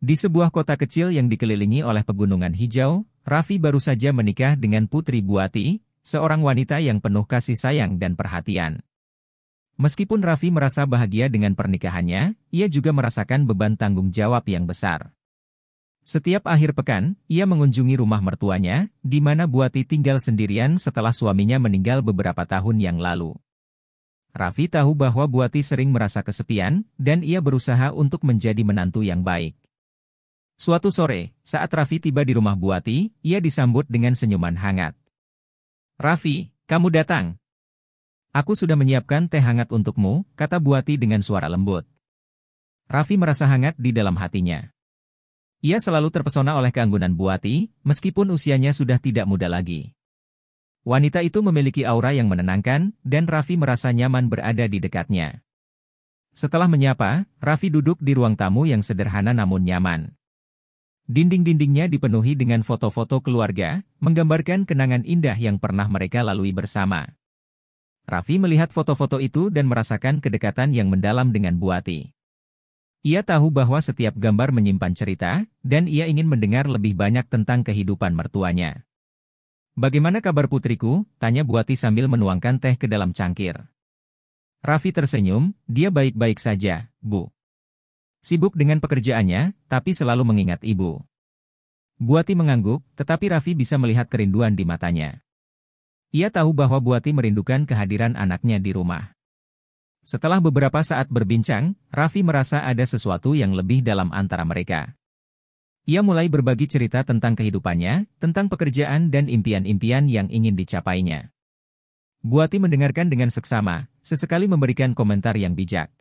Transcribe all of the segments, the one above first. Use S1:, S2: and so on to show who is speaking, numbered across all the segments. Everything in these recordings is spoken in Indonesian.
S1: Di sebuah kota kecil yang dikelilingi oleh pegunungan hijau, Raffi baru saja menikah dengan Putri Buati, seorang wanita yang penuh kasih sayang dan perhatian. Meskipun Raffi merasa bahagia dengan pernikahannya, ia juga merasakan beban tanggung jawab yang besar. Setiap akhir pekan, ia mengunjungi rumah mertuanya, di mana Buati tinggal sendirian setelah suaminya meninggal beberapa tahun yang lalu. Raffi tahu bahwa Buati sering merasa kesepian, dan ia berusaha untuk menjadi menantu yang baik. Suatu sore, saat Raffi tiba di rumah Buati, ia disambut dengan senyuman hangat. "Raffi, kamu datang. Aku sudah menyiapkan teh hangat untukmu," kata Buati dengan suara lembut. Raffi merasa hangat di dalam hatinya. Ia selalu terpesona oleh keanggunan Buati, meskipun usianya sudah tidak muda lagi. Wanita itu memiliki aura yang menenangkan, dan Raffi merasa nyaman berada di dekatnya. Setelah menyapa, Raffi duduk di ruang tamu yang sederhana namun nyaman. Dinding-dindingnya dipenuhi dengan foto-foto keluarga, menggambarkan kenangan indah yang pernah mereka lalui bersama. Raffi melihat foto-foto itu dan merasakan kedekatan yang mendalam dengan Buati. Ia tahu bahwa setiap gambar menyimpan cerita, dan ia ingin mendengar lebih banyak tentang kehidupan mertuanya. "Bagaimana kabar putriku?" tanya Buati sambil menuangkan teh ke dalam cangkir. Raffi tersenyum, "Dia baik-baik saja, Bu. Sibuk dengan pekerjaannya, tapi selalu mengingat ibu." Buati mengangguk, tetapi Raffi bisa melihat kerinduan di matanya. Ia tahu bahwa Buati merindukan kehadiran anaknya di rumah. Setelah beberapa saat berbincang, Raffi merasa ada sesuatu yang lebih dalam antara mereka. Ia mulai berbagi cerita tentang kehidupannya, tentang pekerjaan dan impian-impian yang ingin dicapainya. Buati mendengarkan dengan seksama, sesekali memberikan komentar yang bijak.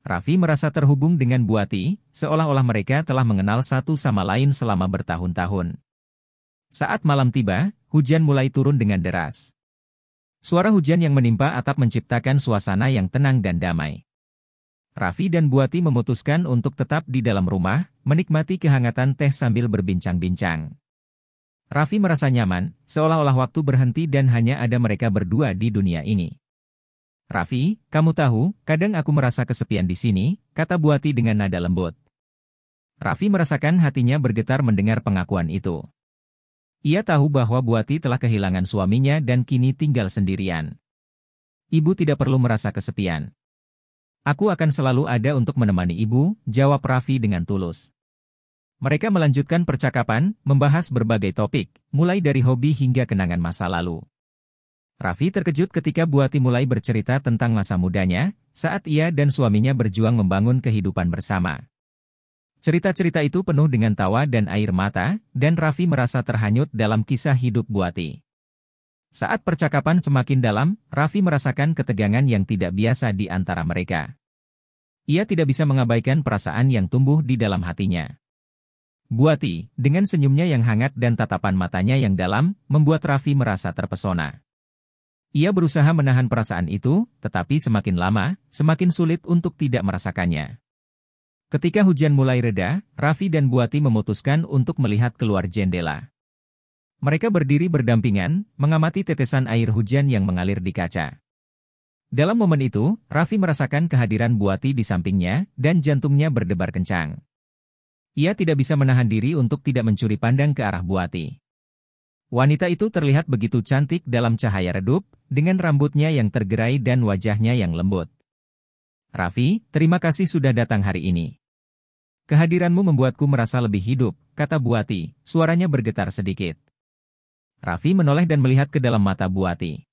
S1: Raffi merasa terhubung dengan Buati, seolah-olah mereka telah mengenal satu sama lain selama bertahun-tahun. Saat malam tiba, hujan mulai turun dengan deras. Suara hujan yang menimpa atap menciptakan suasana yang tenang dan damai. Raffi dan Buati memutuskan untuk tetap di dalam rumah, menikmati kehangatan teh sambil berbincang-bincang. Raffi merasa nyaman, seolah-olah waktu berhenti dan hanya ada mereka berdua di dunia ini. "Raffi, kamu tahu, kadang aku merasa kesepian di sini," kata Buati dengan nada lembut. Raffi merasakan hatinya bergetar mendengar pengakuan itu. Ia tahu bahwa Buati telah kehilangan suaminya dan kini tinggal sendirian. "Ibu tidak perlu merasa kesepian. Aku akan selalu ada untuk menemani ibu," jawab Raffi dengan tulus. Mereka melanjutkan percakapan, membahas berbagai topik, mulai dari hobi hingga kenangan masa lalu. Raffi terkejut ketika Buati mulai bercerita tentang masa mudanya, saat ia dan suaminya berjuang membangun kehidupan bersama. Cerita-cerita itu penuh dengan tawa dan air mata, dan Raffi merasa terhanyut dalam kisah hidup Buati. Saat percakapan semakin dalam, Raffi merasakan ketegangan yang tidak biasa di antara mereka. Ia tidak bisa mengabaikan perasaan yang tumbuh di dalam hatinya. Buati, dengan senyumnya yang hangat dan tatapan matanya yang dalam, membuat Raffi merasa terpesona. Ia berusaha menahan perasaan itu, tetapi semakin lama, semakin sulit untuk tidak merasakannya. Ketika hujan mulai reda, Raffi dan Buati memutuskan untuk melihat keluar jendela. Mereka berdiri berdampingan, mengamati tetesan air hujan yang mengalir di kaca. Dalam momen itu, Raffi merasakan kehadiran Buati di sampingnya, dan jantungnya berdebar kencang. Ia tidak bisa menahan diri untuk tidak mencuri pandang ke arah Buati. Wanita itu terlihat begitu cantik dalam cahaya redup, dengan rambutnya yang tergerai dan wajahnya yang lembut. "Raffi, terima kasih sudah datang hari ini. Kehadiranmu membuatku merasa lebih hidup," kata Buati, suaranya bergetar sedikit. Raffi menoleh dan melihat ke dalam mata Buati.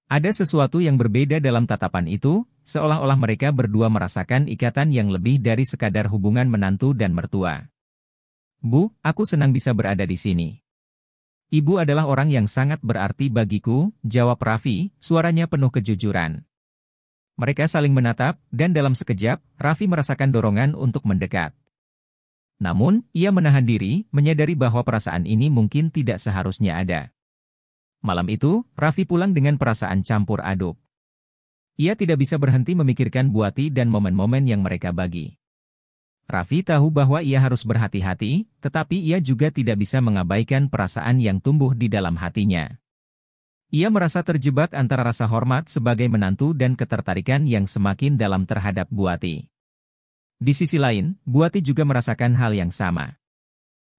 S1: Ada sesuatu yang berbeda dalam tatapan itu, seolah-olah mereka berdua merasakan ikatan yang lebih dari sekadar hubungan menantu dan mertua. "Bu, aku senang bisa berada di sini. Ibu adalah orang yang sangat berarti bagiku," jawab Raffi, suaranya penuh kejujuran. Mereka saling menatap, dan dalam sekejap, Raffi merasakan dorongan untuk mendekat. Namun, ia menahan diri, menyadari bahwa perasaan ini mungkin tidak seharusnya ada. Malam itu, Raffi pulang dengan perasaan campur aduk. Ia tidak bisa berhenti memikirkan Buati dan momen-momen yang mereka bagi. Raffi tahu bahwa ia harus berhati-hati, tetapi ia juga tidak bisa mengabaikan perasaan yang tumbuh di dalam hatinya. Ia merasa terjebak antara rasa hormat sebagai menantu dan ketertarikan yang semakin dalam terhadap Buati. Di sisi lain, Buati juga merasakan hal yang sama.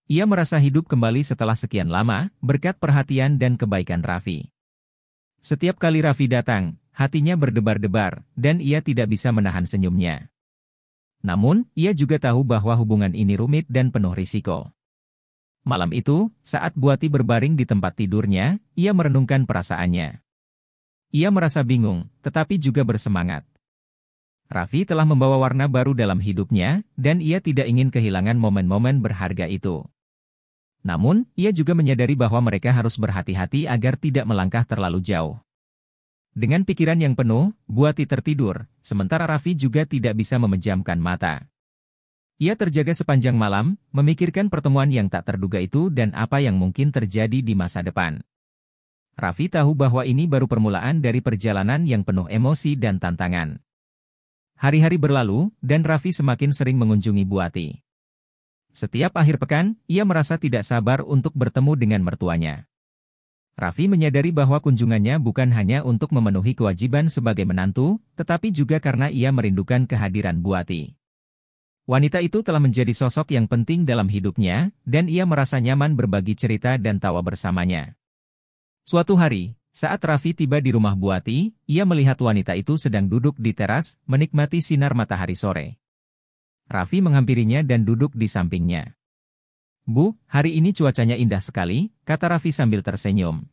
S1: Ia merasa hidup kembali setelah sekian lama, berkat perhatian dan kebaikan Raffi. Setiap kali Raffi datang, hatinya berdebar-debar, dan ia tidak bisa menahan senyumnya. Namun, ia juga tahu bahwa hubungan ini rumit dan penuh risiko. Malam itu, saat Buati berbaring di tempat tidurnya, ia merenungkan perasaannya. Ia merasa bingung, tetapi juga bersemangat. Raffi telah membawa warna baru dalam hidupnya, dan ia tidak ingin kehilangan momen-momen berharga itu. Namun, ia juga menyadari bahwa mereka harus berhati-hati agar tidak melangkah terlalu jauh. Dengan pikiran yang penuh, Buati tertidur, sementara Raffi juga tidak bisa memejamkan mata. Ia terjaga sepanjang malam, memikirkan pertemuan yang tak terduga itu dan apa yang mungkin terjadi di masa depan. Raffi tahu bahwa ini baru permulaan dari perjalanan yang penuh emosi dan tantangan. Hari-hari berlalu, dan Raffi semakin sering mengunjungi Buati. Setiap akhir pekan, ia merasa tidak sabar untuk bertemu dengan mertuanya. Raffi menyadari bahwa kunjungannya bukan hanya untuk memenuhi kewajiban sebagai menantu, tetapi juga karena ia merindukan kehadiran Buati. Wanita itu telah menjadi sosok yang penting dalam hidupnya, dan ia merasa nyaman berbagi cerita dan tawa bersamanya. Suatu hari, saat Raffi tiba di rumah Buati, ia melihat wanita itu sedang duduk di teras, menikmati sinar matahari sore. Raffi menghampirinya dan duduk di sampingnya. "Bu, hari ini cuacanya indah sekali," kata Raffi sambil tersenyum.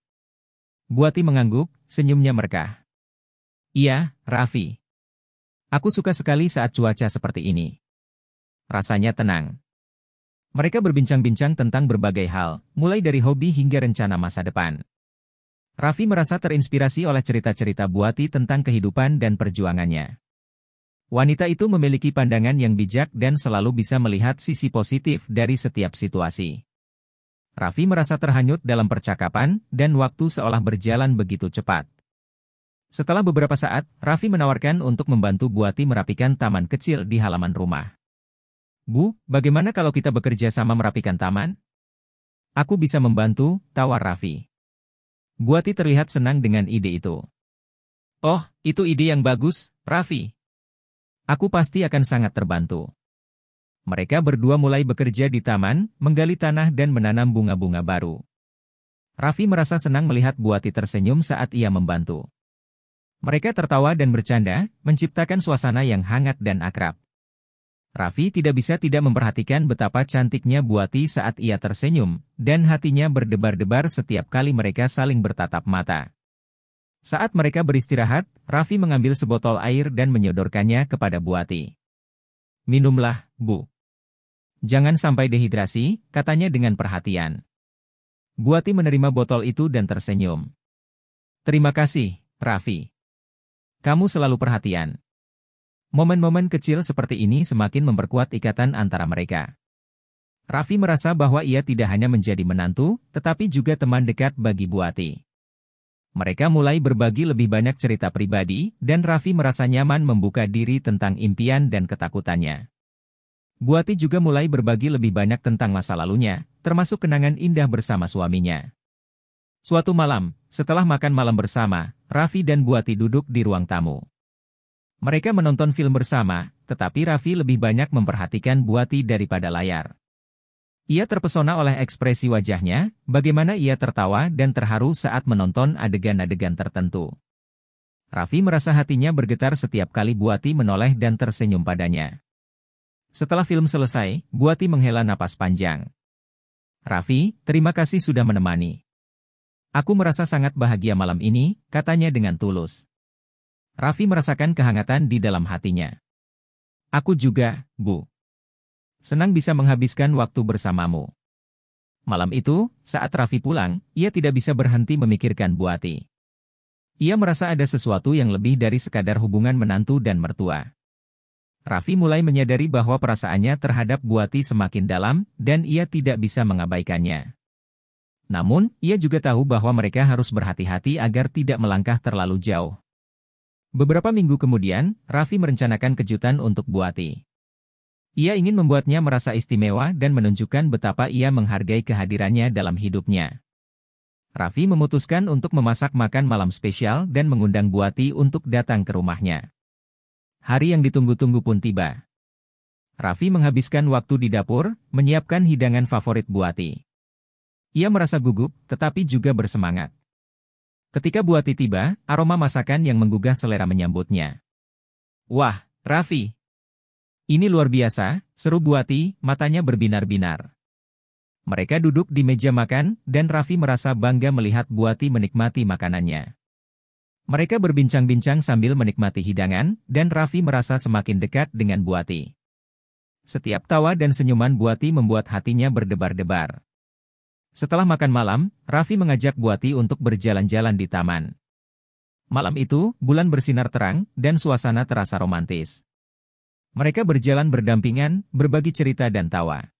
S1: Buati mengangguk, senyumnya merkah. "Iya, Raffi. Aku suka sekali saat cuaca seperti ini. Rasanya tenang." Mereka berbincang-bincang tentang berbagai hal, mulai dari hobi hingga rencana masa depan. Raffi merasa terinspirasi oleh cerita-cerita Buati tentang kehidupan dan perjuangannya. Wanita itu memiliki pandangan yang bijak dan selalu bisa melihat sisi positif dari setiap situasi. Raffi merasa terhanyut dalam percakapan, dan waktu seolah berjalan begitu cepat. Setelah beberapa saat, Raffi menawarkan untuk membantu Buati merapikan taman kecil di halaman rumah. "Bu, bagaimana kalau kita bekerja sama merapikan taman?" "Aku bisa membantu," tawar Raffi. Buati terlihat senang dengan ide itu. "Oh, itu ide yang bagus, Raffi. Aku pasti akan sangat terbantu." Mereka berdua mulai bekerja di taman, menggali tanah dan menanam bunga-bunga baru. Raffi merasa senang melihat Buati tersenyum saat ia membantu. Mereka tertawa dan bercanda, menciptakan suasana yang hangat dan akrab. Raffi tidak bisa tidak memperhatikan betapa cantiknya Buati saat ia tersenyum, dan hatinya berdebar-debar setiap kali mereka saling bertatap mata. Saat mereka beristirahat, Raffi mengambil sebotol air dan menyodorkannya kepada Buati. "Minumlah, Bu. Jangan sampai dehidrasi," katanya dengan perhatian. Buati menerima botol itu dan tersenyum. "Terima kasih, Raffi. Kamu selalu perhatian." Momen-momen kecil seperti ini semakin memperkuat ikatan antara mereka. Raffi merasa bahwa ia tidak hanya menjadi menantu, tetapi juga teman dekat bagi Buati. Mereka mulai berbagi lebih banyak cerita pribadi, dan Raffi merasa nyaman membuka diri tentang impian dan ketakutannya. Buati juga mulai berbagi lebih banyak tentang masa lalunya, termasuk kenangan indah bersama suaminya. Suatu malam, setelah makan malam bersama, Raffi dan Buati duduk di ruang tamu. Mereka menonton film bersama, tetapi Raffi lebih banyak memperhatikan Buati daripada layar. Ia terpesona oleh ekspresi wajahnya, bagaimana ia tertawa dan terharu saat menonton adegan-adegan tertentu. Raffi merasa hatinya bergetar setiap kali Buati menoleh dan tersenyum padanya. Setelah film selesai, Buati menghela napas panjang. "Raffi, terima kasih sudah menemani. Aku merasa sangat bahagia malam ini," katanya dengan tulus. Raffi merasakan kehangatan di dalam hatinya. "Aku juga, Bu. Senang bisa menghabiskan waktu bersamamu." Malam itu, saat Raffi pulang, ia tidak bisa berhenti memikirkan Buati. Ia merasa ada sesuatu yang lebih dari sekadar hubungan menantu dan mertua. Raffi mulai menyadari bahwa perasaannya terhadap Buati semakin dalam, dan ia tidak bisa mengabaikannya. Namun, ia juga tahu bahwa mereka harus berhati-hati agar tidak melangkah terlalu jauh. Beberapa minggu kemudian, Raffi merencanakan kejutan untuk Buati. Ia ingin membuatnya merasa istimewa dan menunjukkan betapa ia menghargai kehadirannya dalam hidupnya. Raffi memutuskan untuk memasak makan malam spesial dan mengundang Buati untuk datang ke rumahnya. Hari yang ditunggu-tunggu pun tiba. Raffi menghabiskan waktu di dapur, menyiapkan hidangan favorit Buati. Ia merasa gugup, tetapi juga bersemangat. Ketika Buati tiba, aroma masakan yang menggugah selera menyambutnya. "Wah, Raffi! Ini luar biasa," seru Buati, matanya berbinar-binar. Mereka duduk di meja makan, dan Raffi merasa bangga melihat Buati menikmati makanannya. Mereka berbincang-bincang sambil menikmati hidangan, dan Raffi merasa semakin dekat dengan Buati. Setiap tawa dan senyuman Buati membuat hatinya berdebar-debar. Setelah makan malam, Raffi mengajak Buati untuk berjalan-jalan di taman. Malam itu, bulan bersinar terang, dan suasana terasa romantis. Mereka berjalan berdampingan, berbagi cerita dan tawa.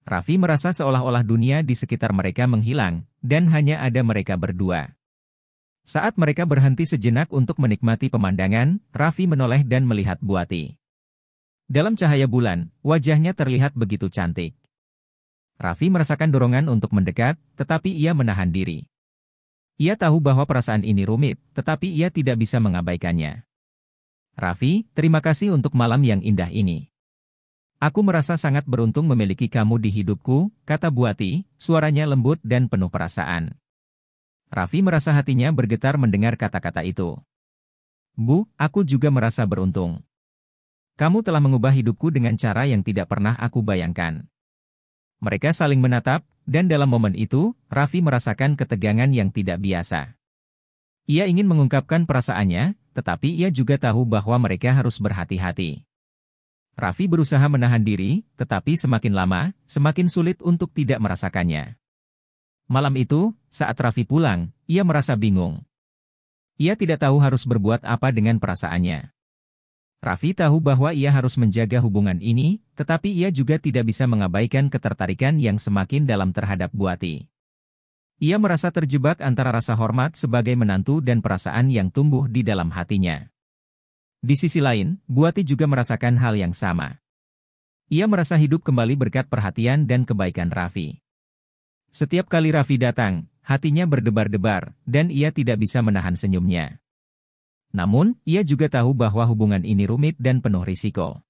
S1: Raffi merasa seolah-olah dunia di sekitar mereka menghilang, dan hanya ada mereka berdua. Saat mereka berhenti sejenak untuk menikmati pemandangan, Raffi menoleh dan melihat Buati. Dalam cahaya bulan, wajahnya terlihat begitu cantik. Raffi merasakan dorongan untuk mendekat, tetapi ia menahan diri. Ia tahu bahwa perasaan ini rumit, tetapi ia tidak bisa mengabaikannya. "Raffi, terima kasih untuk malam yang indah ini. Aku merasa sangat beruntung memiliki kamu di hidupku," kata Buati, suaranya lembut dan penuh perasaan. Raffi merasa hatinya bergetar mendengar kata-kata itu. "Bu, aku juga merasa beruntung. Kamu telah mengubah hidupku dengan cara yang tidak pernah aku bayangkan." Mereka saling menatap, dan dalam momen itu, Raffi merasakan ketegangan yang tidak biasa. Ia ingin mengungkapkan perasaannya, tetapi ia juga tahu bahwa mereka harus berhati-hati. Raffi berusaha menahan diri, tetapi semakin lama, semakin sulit untuk tidak merasakannya. Malam itu, saat Raffi pulang, ia merasa bingung. Ia tidak tahu harus berbuat apa dengan perasaannya. Raffi tahu bahwa ia harus menjaga hubungan ini, tetapi ia juga tidak bisa mengabaikan ketertarikan yang semakin dalam terhadap Buati. Ia merasa terjebak antara rasa hormat sebagai menantu dan perasaan yang tumbuh di dalam hatinya. Di sisi lain, Buati juga merasakan hal yang sama. Ia merasa hidup kembali berkat perhatian dan kebaikan Raffi. Setiap kali Raffi datang, hatinya berdebar-debar, dan ia tidak bisa menahan senyumnya. Namun, ia juga tahu bahwa hubungan ini rumit dan penuh risiko.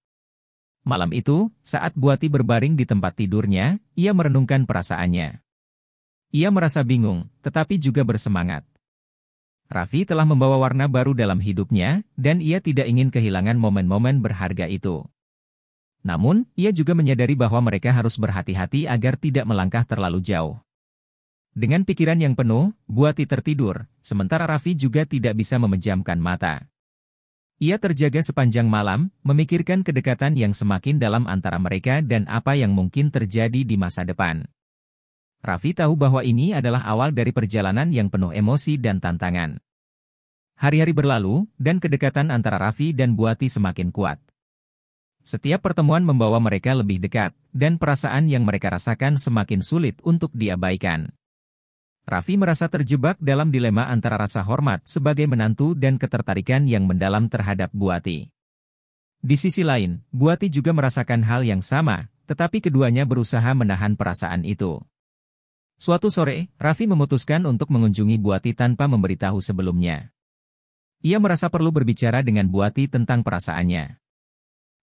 S1: Malam itu, saat Buati berbaring di tempat tidurnya, ia merenungkan perasaannya. Ia merasa bingung, tetapi juga bersemangat. Raffi telah membawa warna baru dalam hidupnya, dan ia tidak ingin kehilangan momen-momen berharga itu. Namun, ia juga menyadari bahwa mereka harus berhati-hati agar tidak melangkah terlalu jauh. Dengan pikiran yang penuh, Buati tertidur, sementara Raffi juga tidak bisa memejamkan mata. Ia terjaga sepanjang malam, memikirkan kedekatan yang semakin dalam antara mereka dan apa yang mungkin terjadi di masa depan. Raffi tahu bahwa ini adalah awal dari perjalanan yang penuh emosi dan tantangan. Hari-hari berlalu, dan kedekatan antara Raffi dan Buati semakin kuat. Setiap pertemuan membawa mereka lebih dekat, dan perasaan yang mereka rasakan semakin sulit untuk diabaikan. Raffi merasa terjebak dalam dilema antara rasa hormat sebagai menantu dan ketertarikan yang mendalam terhadap Buati. Di sisi lain, Buati juga merasakan hal yang sama, tetapi keduanya berusaha menahan perasaan itu. Suatu sore, Raffi memutuskan untuk mengunjungi Buati tanpa memberitahu sebelumnya. Ia merasa perlu berbicara dengan Buati tentang perasaannya.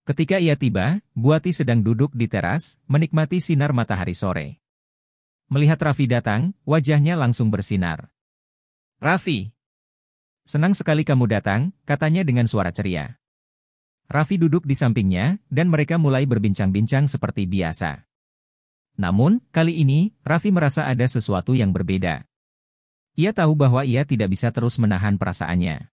S1: Ketika ia tiba, Buati sedang duduk di teras, menikmati sinar matahari sore. Melihat Raffi datang, wajahnya langsung bersinar. "Raffi, senang sekali kamu datang," katanya dengan suara ceria. Raffi duduk di sampingnya, dan mereka mulai berbincang-bincang seperti biasa. Namun, kali ini, Raffi merasa ada sesuatu yang berbeda. Ia tahu bahwa ia tidak bisa terus menahan perasaannya.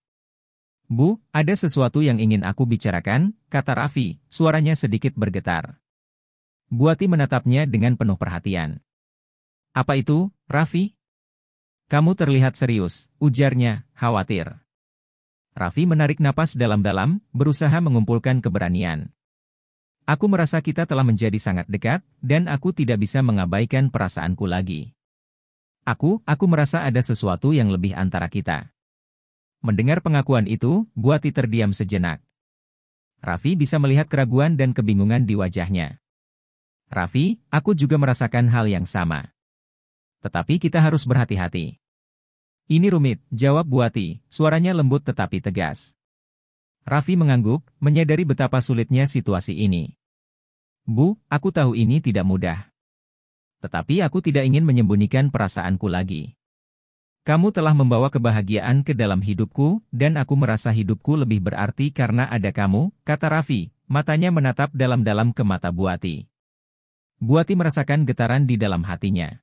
S1: "Bu, ada sesuatu yang ingin aku bicarakan," kata Raffi, suaranya sedikit bergetar. Buati menatapnya dengan penuh perhatian. "Apa itu, Raffi?" "Kamu terlihat serius," ujarnya, khawatir. Raffi menarik napas dalam-dalam, berusaha mengumpulkan keberanian. "Aku merasa kita telah menjadi sangat dekat, dan aku tidak bisa mengabaikan perasaanku lagi. Aku merasa ada sesuatu yang lebih antara kita." Mendengar pengakuan itu, Buati terdiam sejenak. Raffi bisa melihat keraguan dan kebingungan di wajahnya. "Raffi, aku juga merasakan hal yang sama. Tetapi kita harus berhati-hati." "Ini rumit," jawab Buati, suaranya lembut tetapi tegas. Raffi mengangguk, menyadari betapa sulitnya situasi ini. Bu, aku tahu ini tidak mudah. Tetapi aku tidak ingin menyembunyikan perasaanku lagi. Kamu telah membawa kebahagiaan ke dalam hidupku, dan aku merasa hidupku lebih berarti karena ada kamu, kata Raffi, matanya menatap dalam-dalam ke mata Buati. Buati merasakan getaran di dalam hatinya.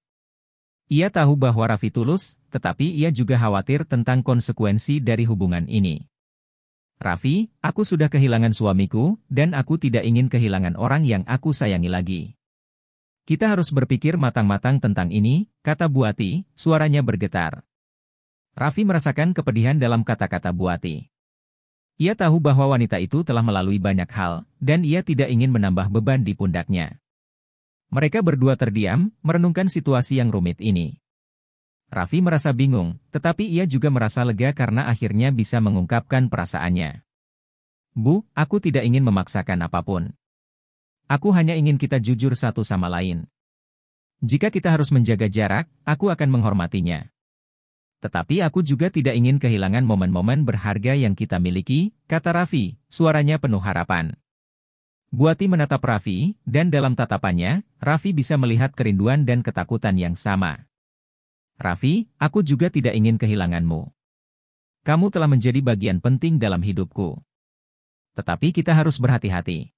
S1: Ia tahu bahwa Raffi tulus, tetapi ia juga khawatir tentang konsekuensi dari hubungan ini. Raffi, aku sudah kehilangan suamiku, dan aku tidak ingin kehilangan orang yang aku sayangi lagi. Kita harus berpikir matang-matang tentang ini, kata Buati, suaranya bergetar. Raffi merasakan kepedihan dalam kata-kata Buati. Ia tahu bahwa wanita itu telah melalui banyak hal, dan ia tidak ingin menambah beban di pundaknya. Mereka berdua terdiam, merenungkan situasi yang rumit ini. Raffi merasa bingung, tetapi ia juga merasa lega karena akhirnya bisa mengungkapkan perasaannya. Bu, aku tidak ingin memaksakan apapun. Aku hanya ingin kita jujur satu sama lain. Jika kita harus menjaga jarak, aku akan menghormatinya. Tetapi aku juga tidak ingin kehilangan momen-momen berharga yang kita miliki, kata Raffi, suaranya penuh harapan. Buati menatap Raffi, dan dalam tatapannya, Raffi bisa melihat kerinduan dan ketakutan yang sama. Raffi, aku juga tidak ingin kehilanganmu. Kamu telah menjadi bagian penting dalam hidupku. Tetapi kita harus berhati-hati.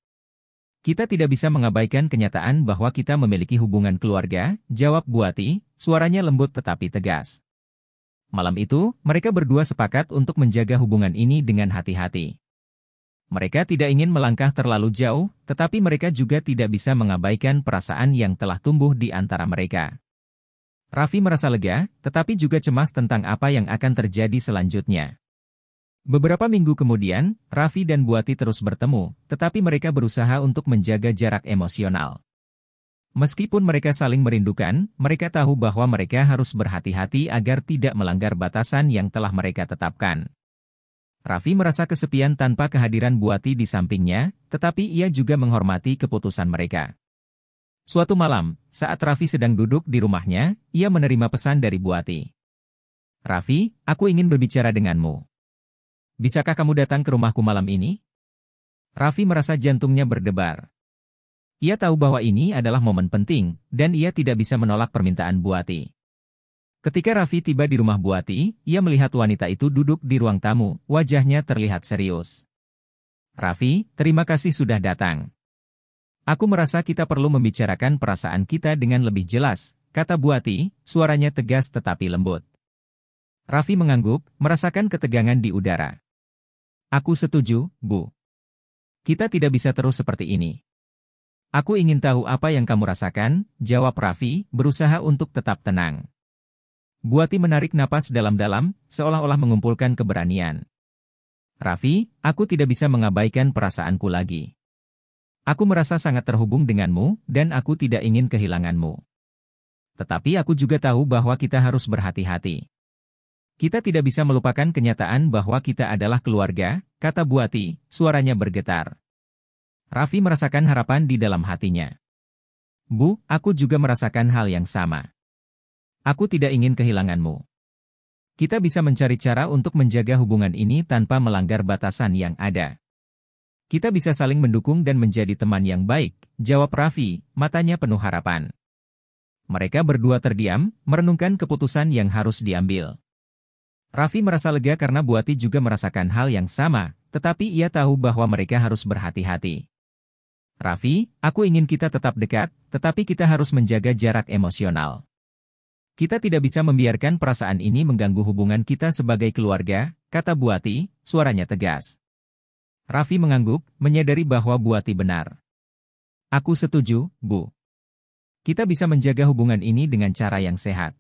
S1: Kita tidak bisa mengabaikan kenyataan bahwa kita memiliki hubungan keluarga, jawab Buati, suaranya lembut tetapi tegas. Malam itu, mereka berdua sepakat untuk menjaga hubungan ini dengan hati-hati. Mereka tidak ingin melangkah terlalu jauh, tetapi mereka juga tidak bisa mengabaikan perasaan yang telah tumbuh di antara mereka. Raffi merasa lega, tetapi juga cemas tentang apa yang akan terjadi selanjutnya. Beberapa minggu kemudian, Raffi dan Buati terus bertemu, tetapi mereka berusaha untuk menjaga jarak emosional. Meskipun mereka saling merindukan, mereka tahu bahwa mereka harus berhati-hati agar tidak melanggar batasan yang telah mereka tetapkan. Raffi merasa kesepian tanpa kehadiran Buati di sampingnya, tetapi ia juga menghormati keputusan mereka. Suatu malam, saat Raffi sedang duduk di rumahnya, ia menerima pesan dari Buati. Raffi, aku ingin berbicara denganmu. Bisakah kamu datang ke rumahku malam ini? Raffi merasa jantungnya berdebar. Ia tahu bahwa ini adalah momen penting, dan ia tidak bisa menolak permintaan Buati. Ketika Raffi tiba di rumah Buati, ia melihat wanita itu duduk di ruang tamu, wajahnya terlihat serius. Raffi, terima kasih sudah datang. Aku merasa kita perlu membicarakan perasaan kita dengan lebih jelas, kata Buati, suaranya tegas tetapi lembut. Raffi mengangguk, merasakan ketegangan di udara. Aku setuju, Bu. Kita tidak bisa terus seperti ini. Aku ingin tahu apa yang kamu rasakan, jawab Raffi, berusaha untuk tetap tenang. Buati menarik napas dalam-dalam, seolah-olah mengumpulkan keberanian. Raffi, aku tidak bisa mengabaikan perasaanku lagi. Aku merasa sangat terhubung denganmu, dan aku tidak ingin kehilanganmu. Tetapi aku juga tahu bahwa kita harus berhati-hati. Kita tidak bisa melupakan kenyataan bahwa kita adalah keluarga, kata Buati, suaranya bergetar. Raffi merasakan harapan di dalam hatinya. Bu, aku juga merasakan hal yang sama. Aku tidak ingin kehilanganmu. Kita bisa mencari cara untuk menjaga hubungan ini tanpa melanggar batasan yang ada. Kita bisa saling mendukung dan menjadi teman yang baik, jawab Raffi, matanya penuh harapan. Mereka berdua terdiam, merenungkan keputusan yang harus diambil. Raffi merasa lega karena Buati juga merasakan hal yang sama, tetapi ia tahu bahwa mereka harus berhati-hati. Raffi, aku ingin kita tetap dekat, tetapi kita harus menjaga jarak emosional. Kita tidak bisa membiarkan perasaan ini mengganggu hubungan kita sebagai keluarga, kata Buati, suaranya tegas. Raffi mengangguk, menyadari bahwa Buati benar. Aku setuju, Bu. Kita bisa menjaga hubungan ini dengan cara yang sehat.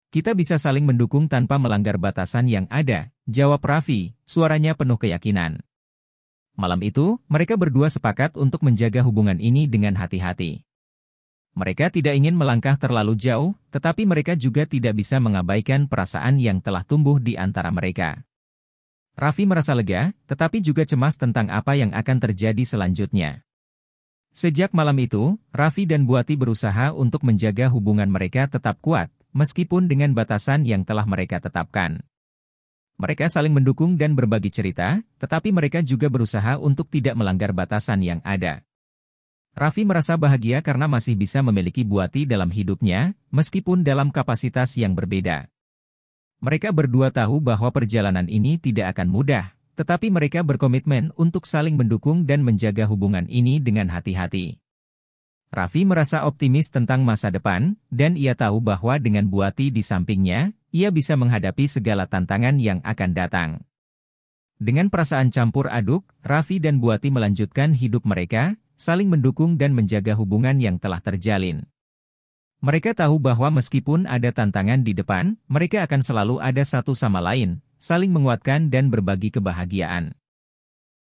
S1: Kita bisa saling mendukung tanpa melanggar batasan yang ada, jawab Raffi, suaranya penuh keyakinan. Malam itu, mereka berdua sepakat untuk menjaga hubungan ini dengan hati-hati. Mereka tidak ingin melangkah terlalu jauh, tetapi mereka juga tidak bisa mengabaikan perasaan yang telah tumbuh di antara mereka. Raffi merasa lega, tetapi juga cemas tentang apa yang akan terjadi selanjutnya. Sejak malam itu, Raffi dan Buati berusaha untuk menjaga hubungan mereka tetap kuat, meskipun dengan batasan yang telah mereka tetapkan. Mereka saling mendukung dan berbagi cerita, tetapi mereka juga berusaha untuk tidak melanggar batasan yang ada. Raffi merasa bahagia karena masih bisa memiliki Buati dalam hidupnya, meskipun dalam kapasitas yang berbeda. Mereka berdua tahu bahwa perjalanan ini tidak akan mudah, tetapi mereka berkomitmen untuk saling mendukung dan menjaga hubungan ini dengan hati-hati. Raffi merasa optimis tentang masa depan, dan ia tahu bahwa dengan Buati di sampingnya, ia bisa menghadapi segala tantangan yang akan datang. Dengan perasaan campur aduk, Raffi dan Buati melanjutkan hidup mereka, saling mendukung dan menjaga hubungan yang telah terjalin. Mereka tahu bahwa meskipun ada tantangan di depan, mereka akan selalu ada satu sama lain, saling menguatkan dan berbagi kebahagiaan.